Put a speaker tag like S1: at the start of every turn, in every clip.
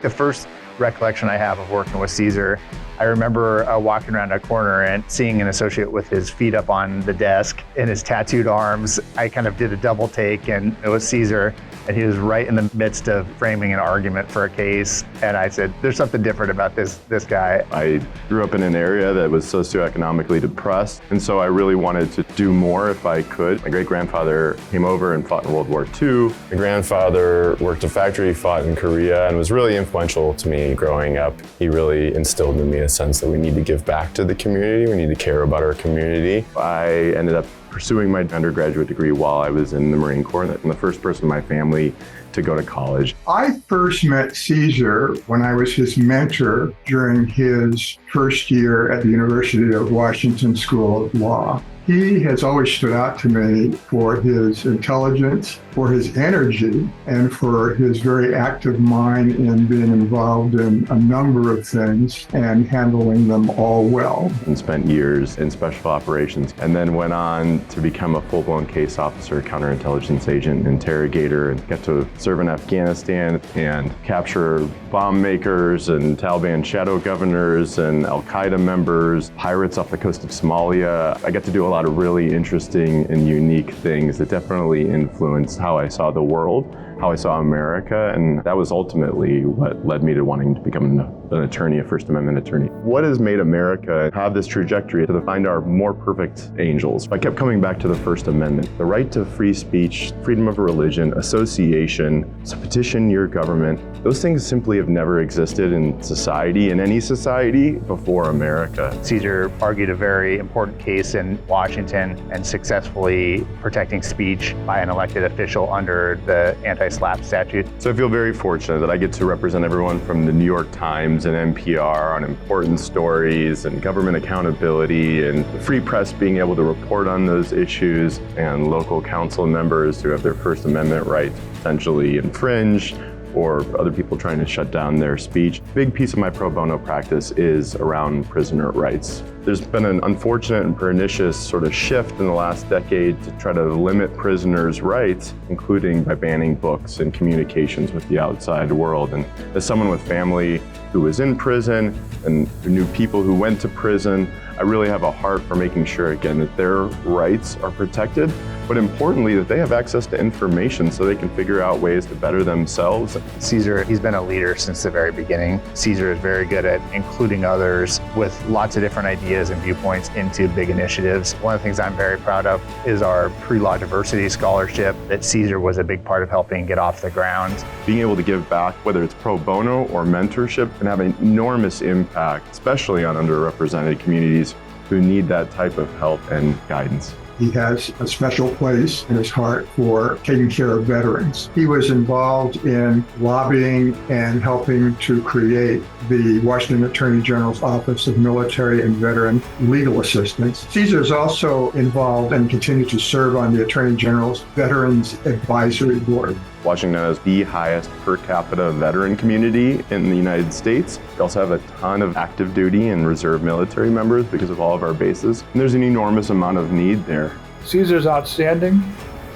S1: the first recollection I have of working with Caesar, I remember walking around a corner and seeing an associate with his feet up on the desk and his tattooed arms. I kind of did a double take, and it was Caesar, and he was right in the midst of framing an argument for a case. And I said, there's something different about this guy.
S2: I grew up in an area that was socioeconomically depressed, and so I really wanted to do more if I could. My great-grandfather came over and fought in World War II. My grandfather worked a factory, fought in Korea, and was really influential to me growing up. He really instilled in me a sense that we need to give back to the community, we need to care about our community. I ended up pursuing my undergraduate degree while I was in the Marine Corps. I'm the first person in my family to go to college.
S3: I first met Caesar when I was his mentor during his first year at the University of Washington School of Law. He has always stood out to me for his intelligence, for his energy, and for his very active mind in being involved in a number of things and handling them all well.
S2: And spent years in special operations, and then went on to become a full-blown case officer, counterintelligence agent, interrogator, and got to serve in Afghanistan and capture bomb makers and Taliban shadow governors and Al-Qaeda members, pirates off the coast of Somalia. I got to do a lot of really interesting and unique things that definitely influenced how I saw the world, how I saw America, and that was ultimately what led me to wanting to become an attorney, a First Amendment attorney. What has made America have this trajectory to find our more perfect angels? I kept coming back to the First Amendment. The right to free speech, freedom of religion, association, to petition your government, those things simply have never existed in society, in any society, before America.
S1: Caesar argued a very important case in Washington and successfully protecting speech by an elected official under the anti-SLAPP statute.
S2: So I feel very fortunate that I get to represent everyone from the New York Times and NPR on important stories and government accountability and the free press being able to report on those issues, and local council members who have their First Amendment rights essentially infringed, or other people trying to shut down their speech. A big piece of my pro bono practice is around prisoner rights. There's been an unfortunate and pernicious sort of shift in the last decade to try to limit prisoners' rights, including by banning books and communications with the outside world. And as someone with family who was in prison and who knew people who went to prison, I really have a heart for making sure, again, that their rights are protected, but importantly, that they have access to information so they can figure out ways to better themselves.
S1: Caesar, he's been a leader since the very beginning. Caesar is very good at including others with lots of different ideas and viewpoints into big initiatives. One of the things I'm very proud of is our pre-law diversity scholarship that Caesar was a big part of helping get off the ground.
S2: Being able to give back, whether it's pro bono or mentorship, can have an enormous impact, especially on underrepresented communities who need that type of help and guidance.
S3: He has a special place in his heart for taking care of veterans. He was involved in lobbying and helping to create the Washington Attorney General's Office of Military and Veteran Legal Assistance. Caesar is also involved and continues to serve on the Attorney General's Veterans Advisory Board.
S2: Washington has the highest per capita veteran community in the United States. We also have a ton of active duty and reserve military members because of all of our bases. And there's an enormous amount of need there.
S4: Caesar's outstanding.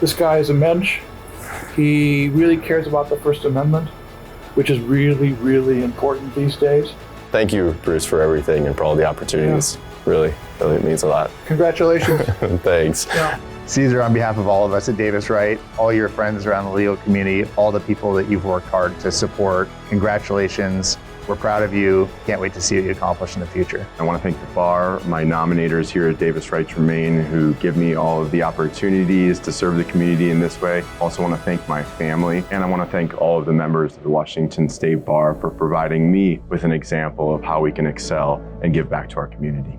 S4: This guy is a mensch. He really cares about the First Amendment, which is really, really important these days.
S5: Thank you, Bruce, for everything and for all the opportunities. Yeah. Really means a lot.
S4: Congratulations.
S5: Thanks.
S4: Yeah.
S1: Caesar, on behalf of all of us at Davis Wright, all your friends around the legal community, all the people that you've worked hard to support, congratulations. We're proud of you. Can't wait to see what you accomplish in the future.
S2: I want to thank the bar, my nominators here at Davis Wright Tremaine, who give me all of the opportunities to serve the community in this way. I also want to thank my family, and I want to thank all of the members of the Washington State Bar for providing me with an example of how we can excel and give back to our community.